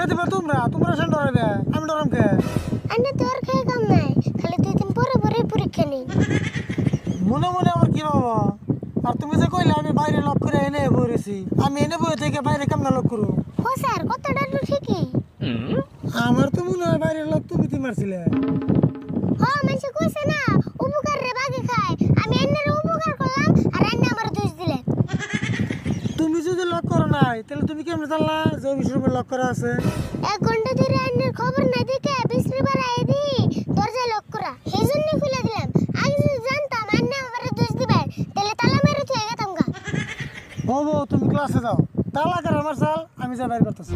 দিবে তোমরা তোমরা সেন ডরাইবে আমি ডরাম কে আন্নে তোর খেয়ে কাম নাই খালি 2 দিন পরে পরে পরীক্ষা নেই মনে মনে আমার কি বাবা আর তুমি যে কইলে আমি বাইরে লক করে এনে বইরেছি আমি এনে বই থেকে বাইরে কেমন লক করব ও স্যার কথাটা তো ঠিকই আমার তো মনে হয় বাইরে লক তুমি কি মারছিলে হ্যাঁ মানুষ কইছে না উপকার রে বাগে খায় আমি এন্নের উপকার করলাম আর এন্নে আমার দোষ দিলেন তুমি যদি লক করো নাই তাহলে তুমি কেমনে জানলা যে অফিস রুমে লক করা আছে 1 ঘন্টা ধরে এন্নের খবর না দেখে বিসরিবার আই দি দরজা লক করা সেজন্য খুলে দিলাম আগে যদি জানতাম এন্নে আমার দোষ দিবে তাহলে তালা মেরে থুয়ে গেতাম গা ও তুমি ক্লাসে যাও তালা করে আমার চাল আমি যা বাইর করতেছি